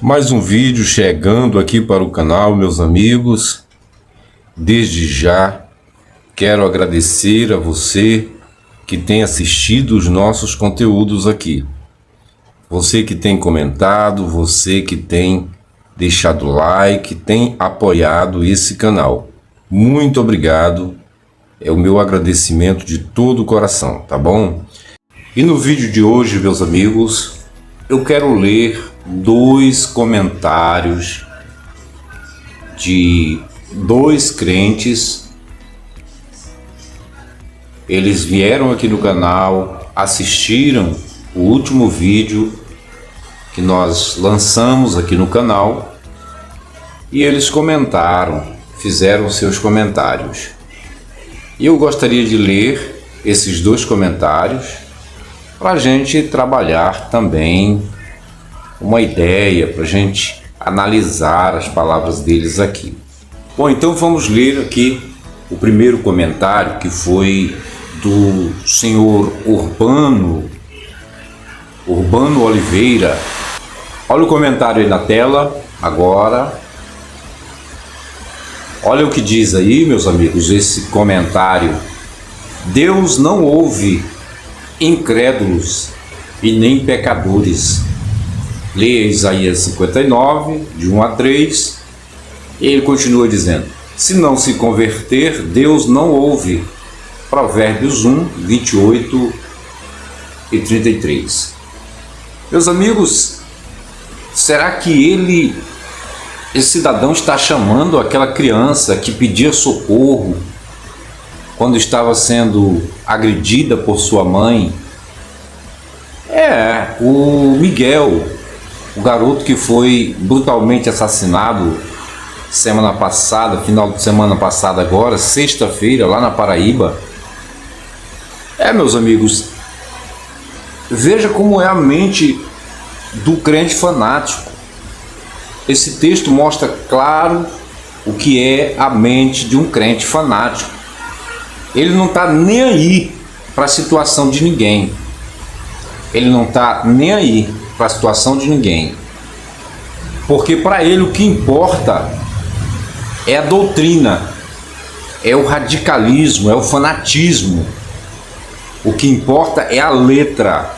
Mais um vídeo chegando aqui para o canal, meus amigos. Desde já quero agradecer a você que tem assistido os nossos conteúdos aqui. Você que tem comentado, você que tem deixado like, tem apoiado esse canal. Muito obrigado. É o meu agradecimento de todo o coração, tá bom? E no vídeo de hoje, meus amigos, eu quero ler dois comentários de dois crentes. Eles vieram aqui no canal, assistiram o último vídeo que nós lançamos aqui no canal e eles comentaram, fizeram seus comentários. E eu gostaria de ler esses dois comentários para a gente trabalhar também uma ideia, para a gente analisar as palavras deles aqui. Bom, então vamos ler aqui o primeiro comentário, que foi do senhor Urbano Oliveira. Olha o comentário aí na tela agora. Olha o que diz aí, meus amigos, esse comentário. Deus não ouve incrédulos e nem pecadores. Leia Isaías 59, de 1 a 3, e ele continua dizendo: se não se converter, Deus não ouve. Provérbios 1, 28 e 33. Meus amigos, será que esse cidadão está chamando aquela criança que pedia socorro quando estava sendo agredida por sua mãe? É, o Miguel, o garoto que foi brutalmente assassinado semana passada, final de semana passada agora, sexta-feira, lá na Paraíba. Meus amigos, veja como é a mente do crente fanático. Esse texto mostra claro o que é a mente de um crente fanático. Ele não está nem aí para a situação de ninguém. Ele não está nem aí para a situação de ninguém. Porque para ele o que importa é a doutrina, é o radicalismo, é o fanatismo. O que importa é a letra.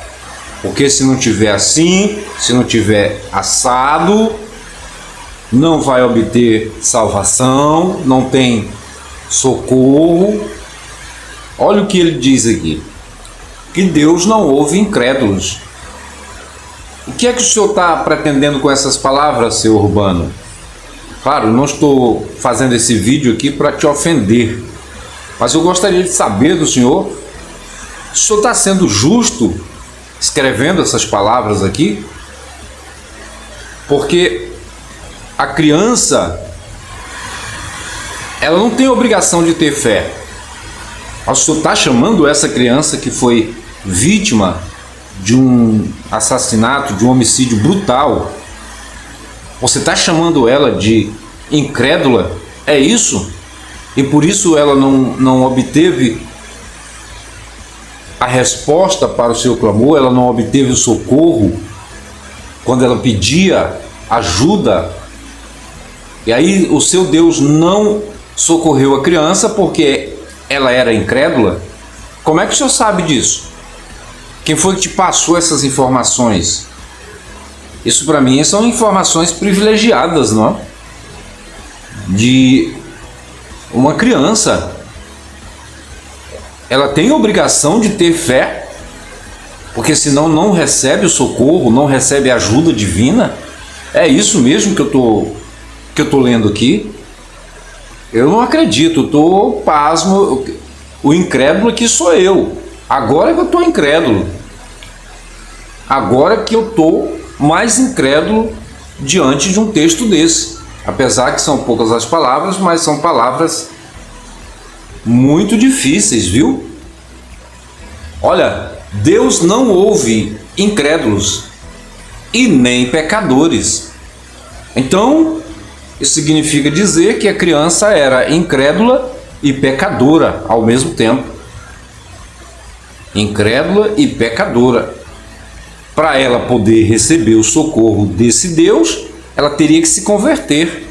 Porque se não tiver assim, se não tiver assado, não vai obter salvação, não tem socorro. Olha o que ele diz aqui: que Deus não ouve incrédulos. O que é que o senhor está pretendendo com essas palavras, seu Urbano? Claro, não estou fazendo esse vídeo aqui para te ofender, mas eu gostaria de saber do senhor: o senhor está sendo justo escrevendo essas palavras aqui? Porque a criança, ela não tem obrigação de ter fé. O senhor está chamando essa criança que foi vítima de um assassinato, de um homicídio brutal, você está chamando ela de incrédula? É isso? E por isso ela não obteve a resposta para o seu clamor, ela não obteve o socorro quando ela pedia ajuda? E aí o seu Deus não socorreu a criança porque ela era incrédula? Como é que o senhor sabe disso? Quem foi que te passou essas informações? Isso para mim são informações privilegiadas, não? De uma criança. Ela tem a obrigação de ter fé, porque senão não recebe o socorro, não recebe a ajuda divina. É isso mesmo que eu tô lendo aqui? Eu não acredito, eu tô pasmo. O incrédulo aqui sou eu. Agora que eu tô incrédulo. Agora que eu tô mais incrédulo diante de um texto desse. Apesar que são poucas as palavras, mas são palavras muito difíceis, viu? Olha, Deus não ouve incrédulos e nem pecadores. Então, isso significa dizer que a criança era incrédula e pecadora ao mesmo tempo. Incrédula e pecadora. Para ela poder receber o socorro desse Deus, ela teria que se converter.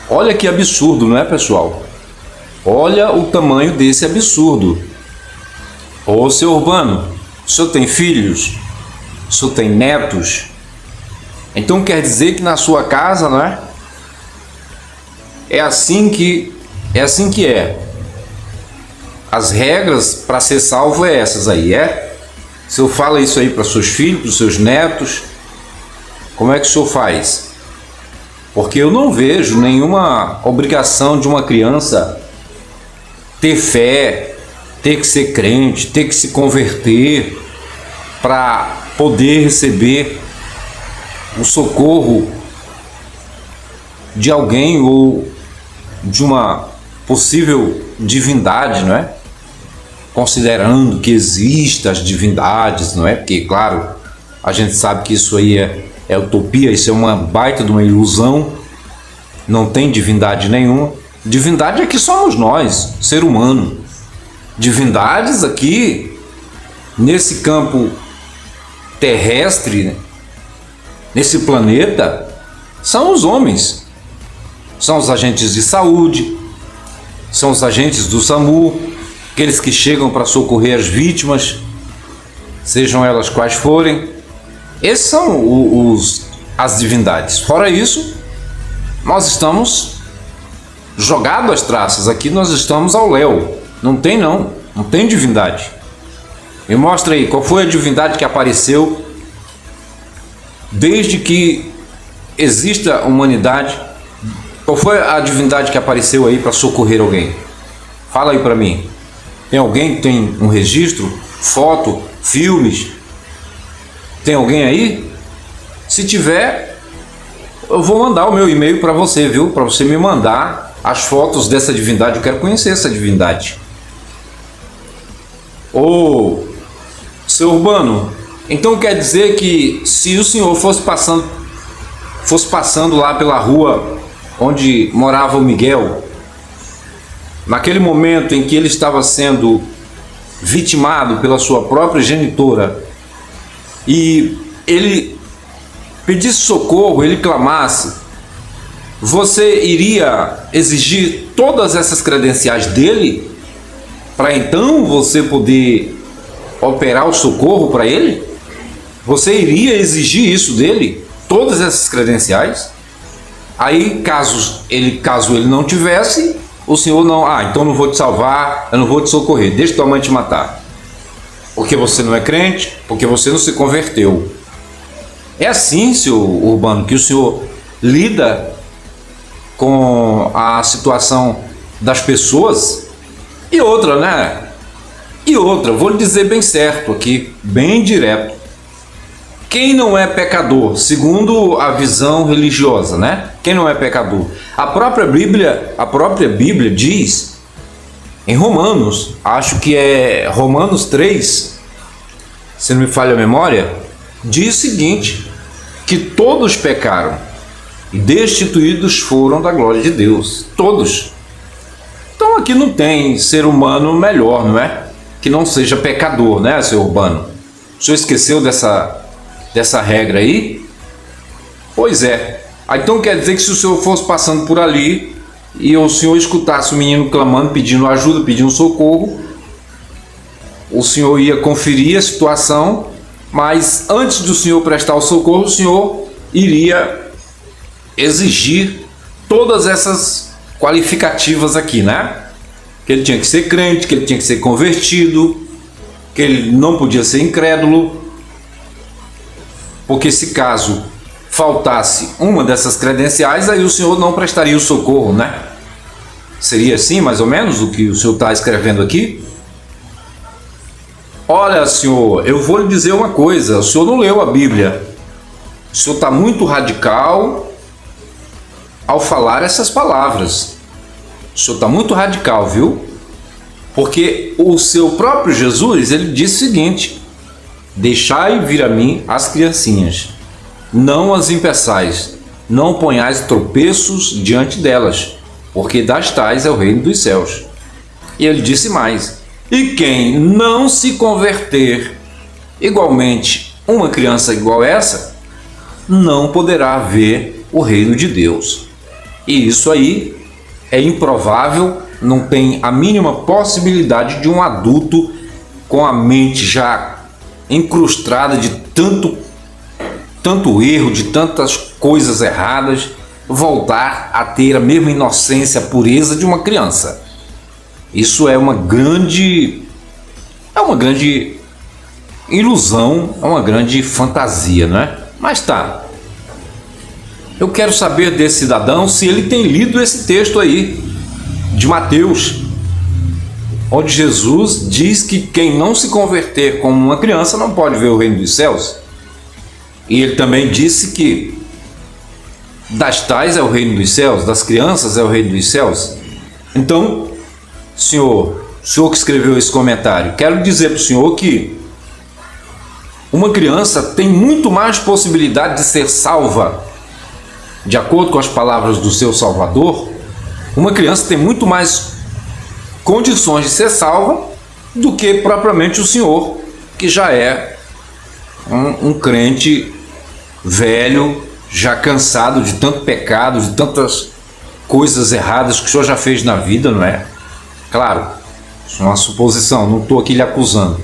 Olha que absurdo, não é, pessoal? Olha o tamanho desse absurdo. Ô, seu Urbano, o senhor tem filhos? O senhor tem netos? Então quer dizer que na sua casa, não é? É assim que é. As regras para ser salvo é essas aí, é? O senhor fala isso aí para seus filhos, para os seus netos? Como é que o senhor faz? Porque eu não vejo nenhuma obrigação de uma criança ter fé, ter que ser crente, ter que se converter para poder receber o socorro de alguém ou de uma possível divindade, não é? Considerando que existam as divindades, não é? Porque, claro, a gente sabe que isso aí é utopia, isso é uma baita de uma ilusão, não tem divindade nenhuma. Divindade aqui somos nós, ser humano. Divindades aqui, nesse campo terrestre, né? Nesse planeta, são os homens. São os agentes de saúde, são os agentes do SAMU, aqueles que chegam para socorrer as vítimas, sejam elas quais forem. Esses são as divindades. Fora isso, nós estamos jogados às traças. Aqui nós estamos ao léu. Não tem divindade. Me mostra aí, qual foi a divindade que apareceu desde que exista a humanidade? Qual foi a divindade que apareceu aí para socorrer alguém? Fala aí para mim. Tem alguém que tem um registro, foto, filmes? Tem alguém aí? Se tiver, eu vou mandar o meu e-mail para você, viu? Para você me mandar as fotos dessa divindade. Eu quero conhecer essa divindade. Ô, seu Urbano, então quer dizer que se o senhor fosse passando lá pela rua onde morava o Miguel, naquele momento em que ele estava sendo vitimado pela sua própria genitora, e ele pedisse socorro, ele clamasse, você iria exigir todas essas credenciais dele para então você poder operar o socorro para ele? Você iria exigir isso dele? Todas essas credenciais? Aí, caso ele não tivesse, o senhor não, então não vou te salvar, eu não vou te socorrer, deixa tua mãe te matar. Porque você não é crente, porque você não se converteu. É assim, senhor Urbano, que o senhor lida com a situação das pessoas? E outra, né? E outra, vou lhe dizer bem certo aqui, bem direto. Quem não é pecador, segundo a visão religiosa, né? Quem não é pecador? A própria Bíblia diz, em Romanos, acho que é Romanos 3, se não me falha a memória, diz o seguinte, que todos pecaram e destituídos foram da glória de Deus. Todos. Então aqui não tem ser humano melhor, não é? Que não seja pecador, né, seu Urbano? O senhor esqueceu dessa regra aí? Pois é. Então quer dizer que se o senhor fosse passando por ali e o senhor escutasse o menino clamando, pedindo ajuda, pedindo socorro, o senhor ia conferir a situação, mas antes do senhor prestar o socorro, o senhor iria exigir todas essas qualificativas aqui, né? Que ele tinha que ser crente, que ele tinha que ser convertido, que ele não podia ser incrédulo, porque se caso faltasse uma dessas credenciais, aí o senhor não prestaria o socorro, né? Seria assim, mais ou menos, o que o senhor está escrevendo aqui? Olha, senhor, eu vou lhe dizer uma coisa, o senhor não leu a Bíblia. O senhor está muito radical ao falar essas palavras. O senhor está muito radical, viu? Porque o seu próprio Jesus, ele disse o seguinte: deixai vir a mim as criancinhas, não as impeçais, não ponhais tropeços diante delas, porque das tais é o reino dos céus. E ele disse mais: e quem não se converter, igualmente uma criança igual essa, não poderá ver o reino de Deus. E isso aí é improvável, não tem a mínima possibilidade de um adulto com a mente já incrustada de tanto erro, de tantas coisas erradas, voltar a ter a mesma inocência, a pureza de uma criança. Isso é uma grande ilusão, é uma grande fantasia, não é? Mas tá. Eu quero saber desse cidadão se ele tem lido esse texto aí de Mateus, onde Jesus diz que quem não se converter como uma criança não pode ver o reino dos céus. E ele também disse que das tais é o reino dos céus, das crianças é o reino dos céus. Então, senhor que escreveu esse comentário, quero dizer para o senhor que uma criança tem muito mais possibilidade de ser salva, de acordo com as palavras do seu Salvador. Uma criança tem muito mais condições de ser salva do que propriamente o senhor, que já é um crente velho, já cansado de tanto pecado, de tantas coisas erradas que o senhor já fez na vida, não é? Claro, isso é uma suposição, não estou aqui lhe acusando.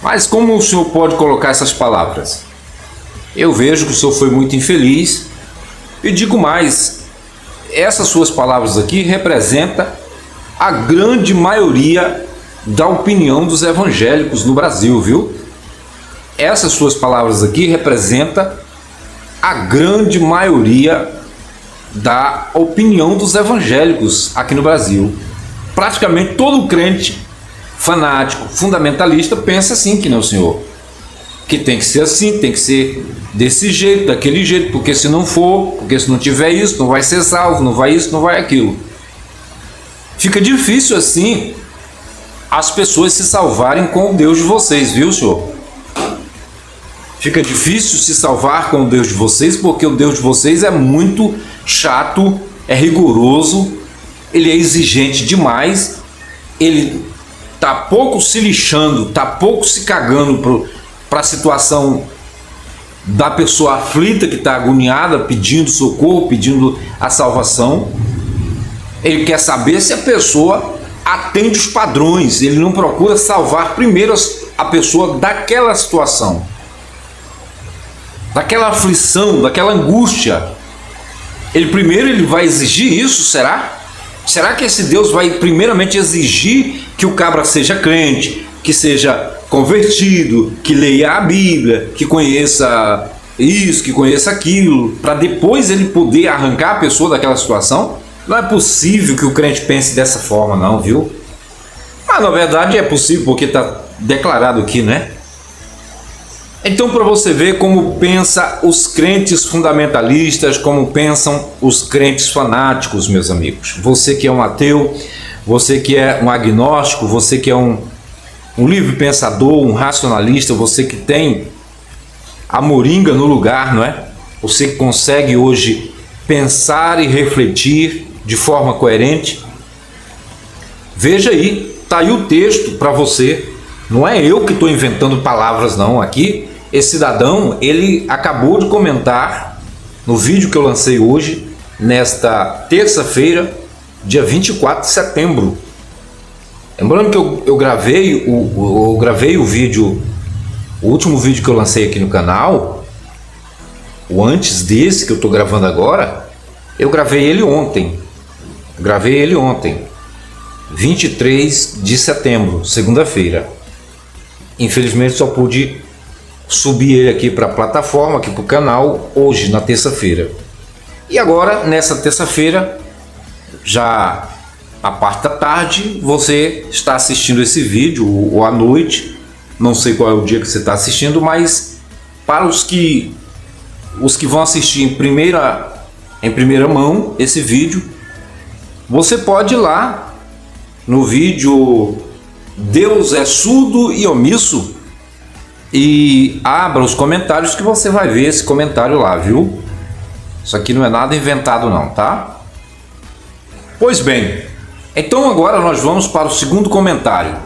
Mas como o senhor pode colocar essas palavras? Eu vejo que o senhor foi muito infeliz e digo mais, essas suas palavras aqui representam a grande maioria da opinião dos evangélicos no Brasil, viu? Essas suas palavras aqui representam a grande maioria da opinião dos evangélicos aqui no Brasil. Praticamente todo crente fanático, fundamentalista, pensa assim, que não, senhor, que tem que ser assim, tem que ser desse jeito, daquele jeito, porque se não for, porque se não tiver isso, não vai ser salvo, não vai isso, não vai aquilo. Fica difícil assim as pessoas se salvarem com o Deus de vocês, viu, senhor? Fica difícil se salvar com o Deus de vocês, porque o Deus de vocês é muito chato, é rigoroso, ele é exigente demais, ele tá pouco se lixando, tá pouco se cagando para a situação da pessoa aflita que está agoniada, pedindo socorro, pedindo a salvação. Ele quer saber se a pessoa atende os padrões, ele não procura salvar primeiro a pessoa daquela situação, daquela aflição, daquela angústia. Ele vai exigir isso, será? Será que esse Deus vai primeiramente exigir que o cabra seja crente, que seja convertido, que leia a Bíblia, que conheça isso, que conheça aquilo, para depois ele poder arrancar a pessoa daquela situação? Não é possível que o crente pense dessa forma não, viu? Mas na verdade é possível, porque está declarado aqui, né? Então, para você ver como pensa os crentes fundamentalistas, como pensam os crentes fanáticos, meus amigos. Você que é um ateu, você que é um agnóstico, você que é um livre pensador, um racionalista, você que tem a moringa no lugar, não é? Você que consegue hoje pensar e refletir de forma coerente. Veja aí, tá aí o texto para você. Não é eu que estou inventando palavras não aqui. Esse cidadão, ele acabou de comentar no vídeo que eu lancei hoje, nesta terça-feira, dia 24 de setembro. Lembrando que eu gravei o vídeo, o último vídeo que eu lancei aqui no canal, o antes desse que eu estou gravando agora, eu gravei ele ontem. 23 de setembro, segunda-feira. Infelizmente só pude subir ele aqui para a plataforma, aqui para o canal, hoje, na terça-feira. E agora, nessa terça-feira, já a parte da tarde, você está assistindo esse vídeo, ou à noite, não sei qual é o dia que você está assistindo, mas para os que vão assistir em primeira mão esse vídeo, você pode ir lá no vídeo Deus é surdo e omisso e abra os comentários que você vai ver esse comentário lá, viu? Isso aqui não é nada inventado não, tá? Pois bem, então agora nós vamos para o segundo comentário.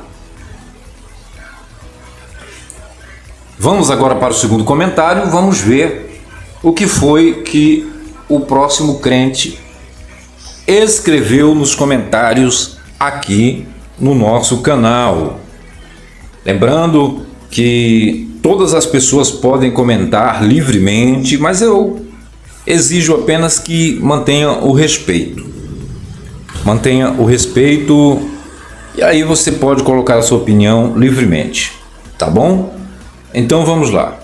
Vamos agora para o segundo comentário, vamos ver o que foi que o próximo crente escreveu nos comentários aqui no nosso canal. Lembrando que todas as pessoas podem comentar livremente, mas eu exijo apenas que mantenha o respeito. Mantenha o respeito e aí você pode colocar a sua opinião livremente, tá bom? Então vamos lá.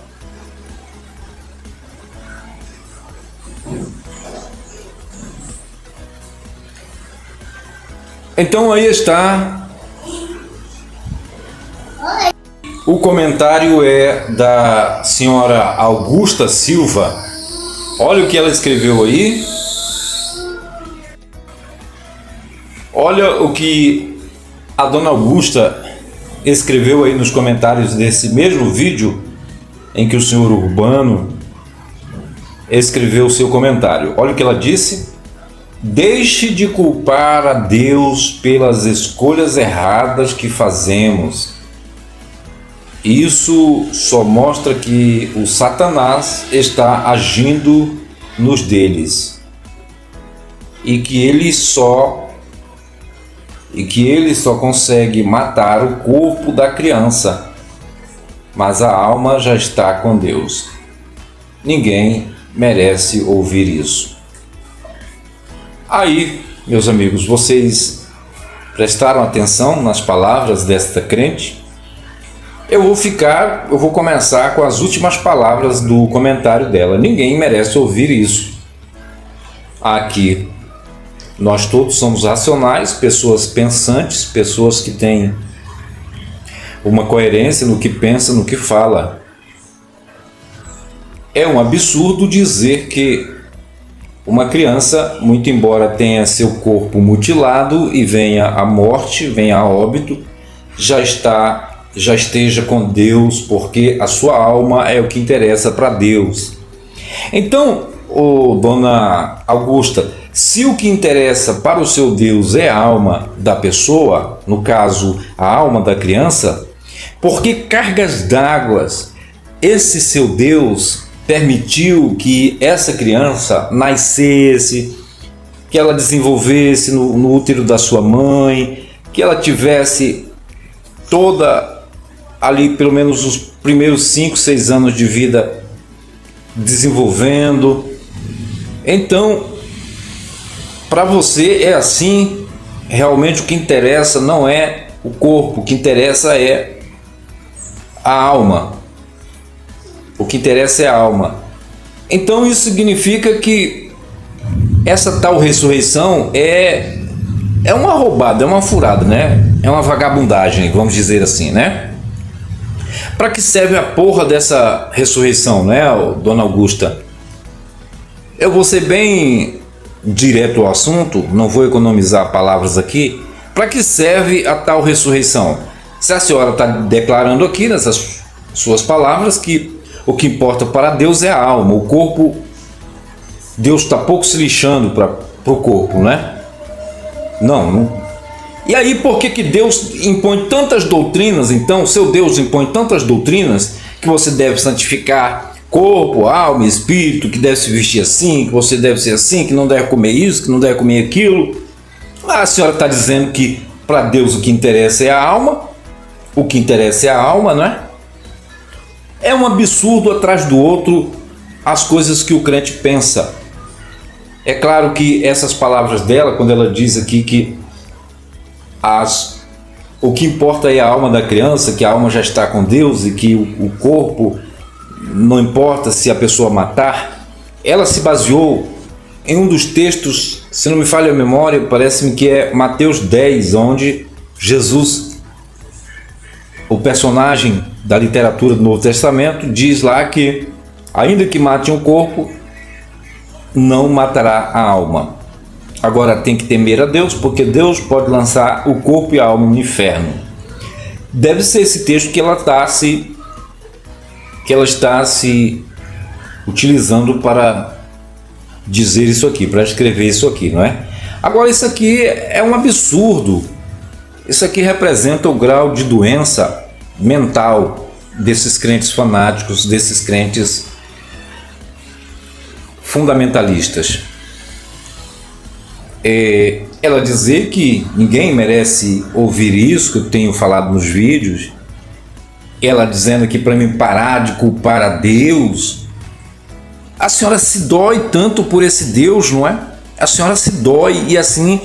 Então aí está. O comentário é da senhora Augusta Silva. Olha o que ela escreveu aí. Olha o que a dona Augusta escreveu aí nos comentários desse mesmo vídeo em que o senhor Urbano escreveu o seu comentário. Olha o que ela disse. Deixe de culpar a Deus pelas escolhas erradas que fazemos. Isso só mostra que o Satanás está agindo nos deles e que ele só consegue matar o corpo da criança, mas a alma já está com Deus. Ninguém merece ouvir isso. Aí, meus amigos, vocês prestaram atenção nas palavras desta crente? Eu vou começar com as últimas palavras do comentário dela. Ninguém merece ouvir isso. Aqui, nós todos somos racionais, pessoas pensantes, pessoas que têm uma coerência no que pensa, no que fala. É um absurdo dizer que uma criança, muito embora tenha seu corpo mutilado e venha a morte, venha a óbito, já esteja com Deus, porque a sua alma é o que interessa para Deus. Então, dona Augusta, se o que interessa para o seu Deus é a alma da pessoa, no caso, a alma da criança, por que cargas d'água esse seu Deus permitiu que essa criança nascesse, que ela desenvolvesse no útero da sua mãe, que ela tivesse toda ali, pelo menos os primeiros 5, 6 anos de vida desenvolvendo? Então, para você é assim, realmente o que interessa não é o corpo, o que interessa é a alma. O que interessa é a alma. Então isso significa que essa tal ressurreição é uma roubada, é uma furada, né? É uma vagabundagem, vamos dizer assim, né? Para que serve a porra dessa ressurreição, né, dona Augusta? Eu vou ser bem direto ao assunto, não vou economizar palavras aqui. Para que serve a tal ressurreição? Se a senhora está declarando aqui nessas suas palavras que o que importa para Deus é a alma, o corpo, Deus está pouco se lixando para o corpo, né? Não. E aí por que Deus impõe tantas doutrinas, então, seu Deus impõe tantas doutrinas que você deve santificar corpo, alma, espírito, que deve se vestir assim, que você deve ser assim, que não deve comer isso, que não deve comer aquilo? A senhora está dizendo que para Deus o que interessa é a alma, o que interessa é a alma, não é? É um absurdo atrás do outro as coisas que o crente pensa. É claro que essas palavras dela, quando ela diz aqui que o que importa é a alma da criança, que a alma já está com Deus e que o corpo não importa se a pessoa matar, ela se baseou em um dos textos, se não me falha a memória, parece-me que é Mateus 10, onde Jesus, o personagem da literatura do Novo Testamento, diz lá que, ainda que mate um corpo, não matará a alma. Agora tem que temer a Deus, porque Deus pode lançar o corpo e a alma no inferno. Deve ser esse texto que ela está se utilizando para dizer isso aqui, para escrever isso aqui, não é? Agora isso aqui é um absurdo. Isso aqui representa o grau de doença mental desses crentes fanáticos, desses crentes fundamentalistas. Ela dizer que ninguém merece ouvir isso que eu tenho falado nos vídeos, ela dizendo aqui para mim parar de culpar a Deus. A senhora se dói tanto por esse Deus, não é? A senhora se dói, e assim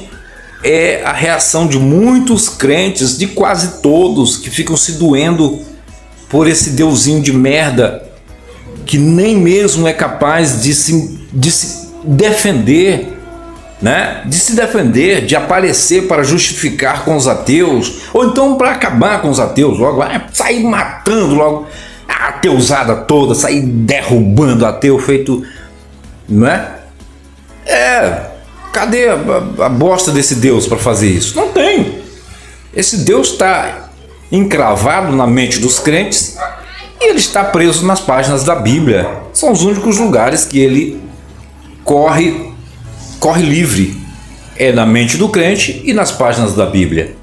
é a reação de muitos crentes, de quase todos, que ficam se doendo por esse deusinho de merda, que nem mesmo é capaz de se defender, né? De se defender, de aparecer para justificar com os ateus, ou então para acabar com os ateus logo, sair matando logo a ateusada toda, sair derrubando ateu feito, não é? Cadê a bosta desse Deus para fazer isso? Não tem. Esse Deus está encravado na mente dos crentes e ele está preso nas páginas da Bíblia. São os únicos lugares que ele corre livre. É na mente do crente e nas páginas da Bíblia.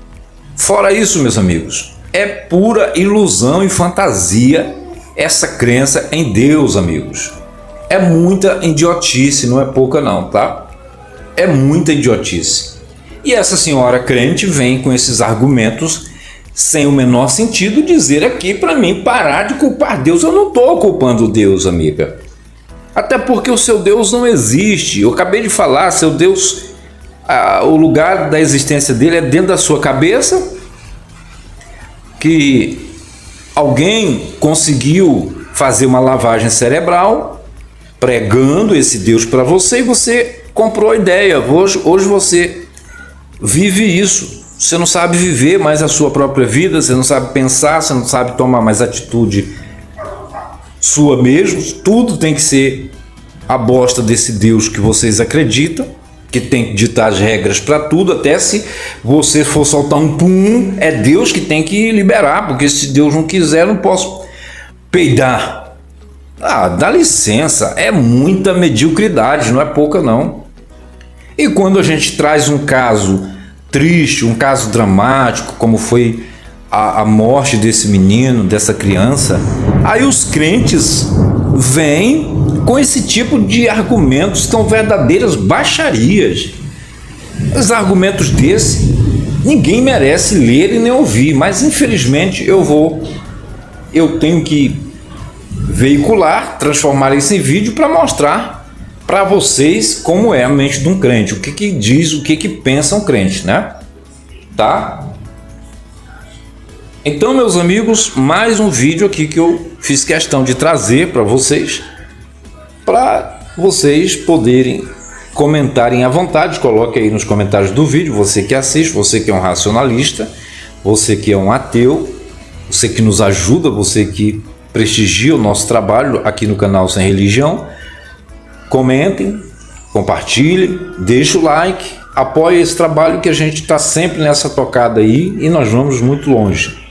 Fora isso, meus amigos, é pura ilusão e fantasia essa crença em Deus, amigos. É muita idiotice, não é pouca não, tá? É muita idiotice. E essa senhora crente vem com esses argumentos sem o menor sentido, dizer aqui para mim parar de culpar Deus. Eu não estou culpando Deus, amiga. Até porque o seu Deus não existe. Eu acabei de falar, seu Deus, o lugar da existência dele é dentro da sua cabeça, que alguém conseguiu fazer uma lavagem cerebral pregando esse Deus para você, e você comprou a ideia. Hoje você vive isso. Você não sabe viver mais a sua própria vida, você não sabe pensar, você não sabe tomar mais atitude sua mesmo. Tudo tem que ser a bosta desse Deus que vocês acreditam, que tem que ditar as regras para tudo. Até se você for soltar um pum, é Deus que tem que liberar, porque se Deus não quiser, eu não posso peidar. Dá licença, é muita mediocridade, não é pouca não. E quando a gente traz um caso triste, um caso dramático, como foi a morte desse menino, dessa criança, aí os crentes vêm com esse tipo de argumentos que são verdadeiras baixarias. Os argumentos desses ninguém merece ler e nem ouvir, mas infelizmente eu tenho que veicular, transformar isso em vídeo para mostrar para vocês como é a mente de um crente, o que diz, o que pensa um crente, né? Tá? Então, meus amigos, mais um vídeo aqui que eu fiz questão de trazer para vocês poderem comentarem à vontade. Coloque aí nos comentários do vídeo, você que assiste, você que é um racionalista, você que é um ateu, você que nos ajuda, você que prestigia o nosso trabalho aqui no canal Sem Religião. Comentem, compartilhem, deixe o like, apoie esse trabalho que a gente está sempre nessa tocada aí e nós vamos muito longe.